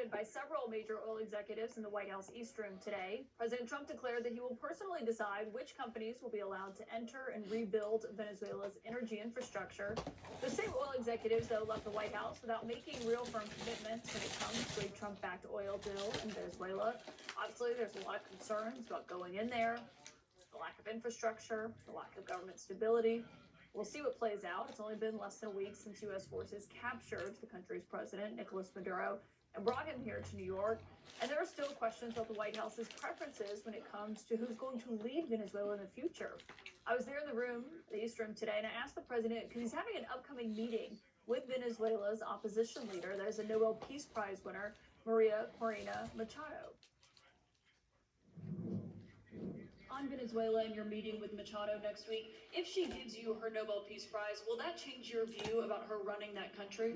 surrounded by several major oil executives in the White House East Room today. President Trump declared that he will personally decide which companies will be allowed to enter and rebuild Venezuela's energy infrastructure. The same oil executives, though, left the White House without making real firm commitments when it comes to a Trump-backed oil deal in Venezuela. Obviously, there's a lot of concerns about going in there, the lack of infrastructure, the lack of government stability. We'll see what plays out. It's only been less than a week since U.S. forces captured the country's president, Nicolas Maduro, and brought him here to New York. And there are still questions about the White House's preferences when it comes to who's going to lead Venezuela in the future. I was there in the room, the East Room today, and I asked the president, because he's having an upcoming meeting with Venezuela's opposition leader, that is a Nobel Peace Prize winner, Maria Corina Machado. On Venezuela and your meeting with Machado next week, if she gives you her Nobel Peace Prize, will that change your view about her running that country?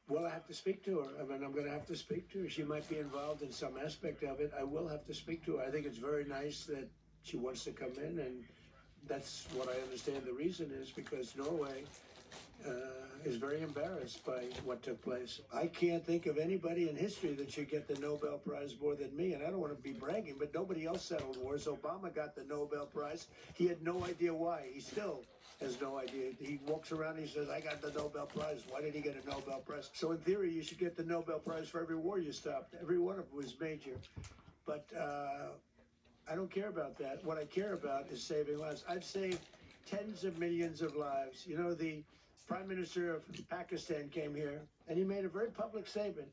Well, I have to speak to her. I mean, I'm going to have to speak to her. She might be involved in some aspect of it. I will have to speak to her. I think it's very nice that she wants to come in, and that's what I understand the reason is, because Norway is very embarrassed by what took place. I can't think of anybody in history that should get the Nobel Prize more than me, and I don't want to be bragging, but nobody else settled wars. Obama got the Nobel Prize. He had no idea why. He still has no idea. He walks around and he says, I got the Nobel Prize. Why did he get a Nobel Prize? So in theory, you should get the Nobel Prize for every war you stopped. Every one of them was major. But I don't care about that. What I care about is saving lives. I've saved tens of millions of lives. You know, the Prime Minister of Pakistan came here, and he made a very public statement.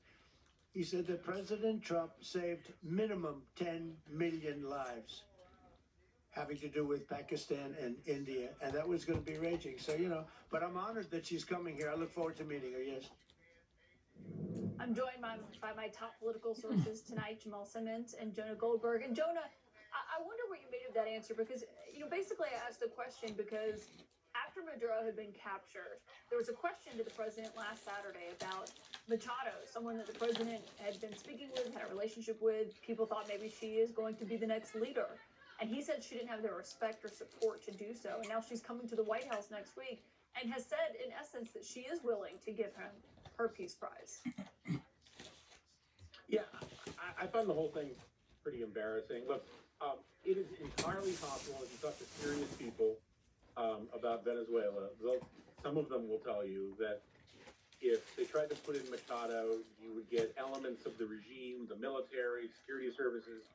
He said that President Trump saved minimum 10 million lives having to do with Pakistan and India, and that was going to be raging. So, you know, but I'm honored that she's coming here. I look forward to meeting her, yes. I'm joined by my top political sources tonight, Jamal Simmons and Jonah Goldberg. And Jonah, I wonder what you made of that answer, because, you know, basically I asked the question because after Maduro had been captured, there was a question to the president last Saturday about Machado, someone that the president had been speaking with, had a relationship with. People thought maybe she is going to be the next leader. And he said she didn't have the respect or support to do so. And now she's coming to the White House next week and has said, in essence, that she is willing to give him her Peace Prize. Yeah, I find the whole thing pretty embarrassing. Look, it is entirely possible if you talk to serious people about Venezuela, some of them will tell you that if they tried to put in Machado, you would get elements of the regime, the military, security services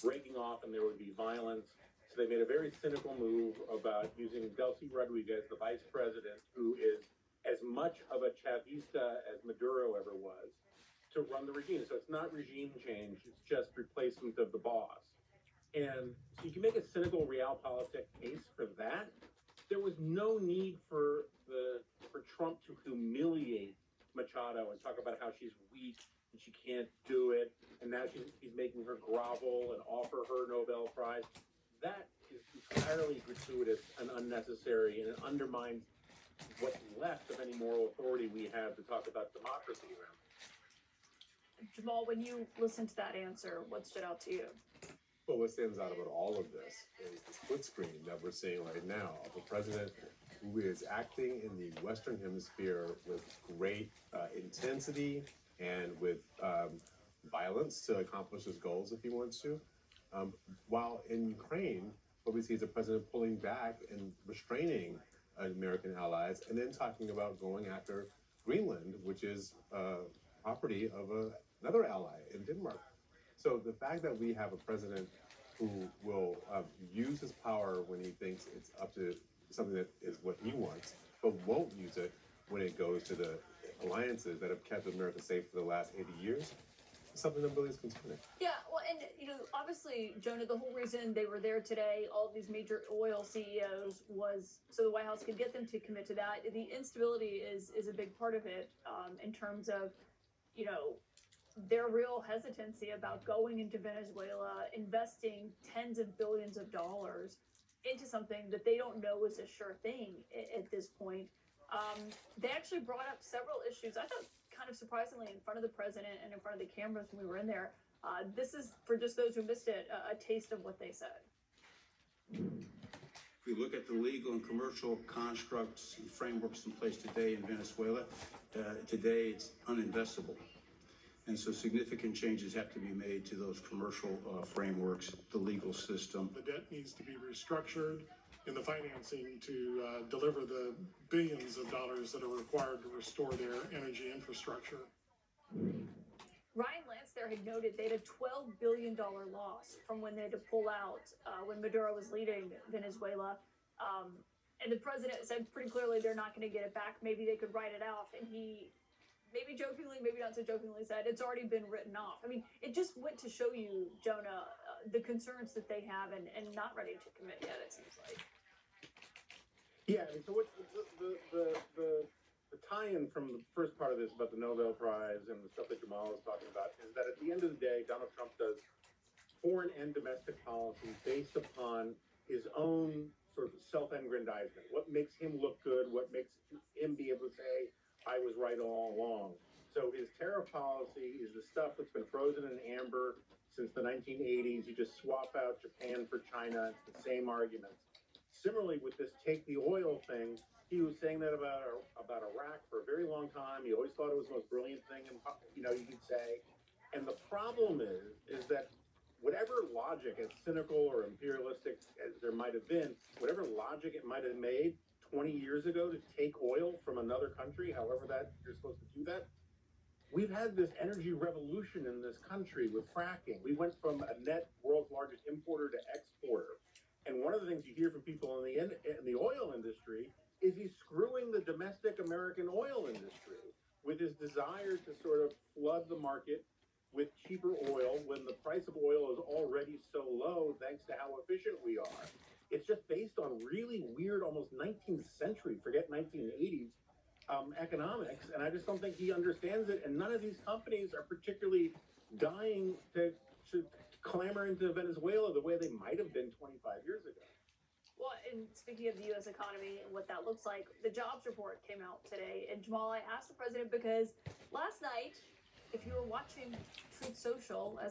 breaking off, and there would be violence. So they made a very cynical move about using Delcy Rodriguez, the vice president, who is as much of a Chavista as Maduro ever was, to run the regime. So it's not regime change, it's just replacement of the boss. And so you can make a cynical realpolitik case for that. There was no need for Trump to humiliate Machado and talk about how she's weak and she can't do it, and now he's making her grovel and offer her Nobel Prize. That is entirely gratuitous and unnecessary, and it undermines what's left of any moral authority we have to talk about democracy around. Jamal, when you listened to that answer, what stood out to you? Well, what stands out about all of this is the split screen that we're seeing right now of a president who is acting in the Western Hemisphere with great intensity and with violence to accomplish his goals if he wants to. While in Ukraine, what we see is a president pulling back and restraining American allies, and then talking about going after Greenland, which is property of another ally in Denmark. So the fact that we have a president who will use his power when he thinks it's up to something that is what he wants, but won't use it when it goes to the alliances that have kept America safe for the last 80 years, is something that really is concerning. Yeah, well, and, you know, obviously, Jonah, the whole reason they were there today, all these major oil CEOs, was so the White House could get them to commit to that. The instability is a big part of it in terms of, you know, their real hesitancy about going into Venezuela, investing tens of billions of dollars into something that they don't know is a sure thing at this point. They actually brought up several issues, I thought kind of surprisingly, in front of the president and in front of the cameras when we were in there. This is, for just those who missed it, a taste of what they said. If we look at the legal and commercial constructs and frameworks in place today in Venezuela, today it's uninvestable. And so significant changes have to be made to those commercial frameworks, the legal system. The debt needs to be restructured in the financing to deliver the billions of dollars that are required to restore their energy infrastructure. Ryan Lance there had noted they had a $12 billion loss from when they had to pull out when Maduro was leading Venezuela. And the president said pretty clearly they're not going to get it back. Maybe they could write it off. And he, maybe jokingly, maybe not so jokingly, said it's already been written off. I mean, it just went to show you, Jonah, the concerns that they have and not ready to commit yet, it seems like. Yeah, I mean, so what the tie-in from the first part of this about the Nobel Prize and the stuff that Jamal was talking about is that at the end of the day, Donald Trump does foreign and domestic policy based upon his own sort of self-aggrandizement. What makes him look good? What makes him be able to say, I was right all along? So his tariff policy is the stuff that's been frozen in amber since the 1980s. You just swap out Japan for China. It's the same arguments. Similarly, with this take the oil thing, he was saying that about Iraq for a very long time. He always thought it was the most brilliant thing, you could say. And the problem is that whatever logic, as cynical or imperialistic as there might have been, whatever logic it might have made 20 years ago to take oil from another country, however that you're supposed to do that, we've had this energy revolution in this country with fracking. We went from a net world's largest importer to exporter. And one of the things you hear from people in the oil industry is he's screwing the domestic American oil industry with his desire to sort of flood the market with cheaper oil when the price of oil is already so low thanks to how efficient we are. It's just based on really weird, almost 19th century, forget 1980s, economics, and I just don't think he understands it, and none of these companies are particularly dying to clamor into Venezuela the way they might have been 25 years ago. Well, and speaking of the U.S. economy and what that looks like, the jobs report came out today. And Jamal, I asked the president because last night, if you were watching Truth Social, as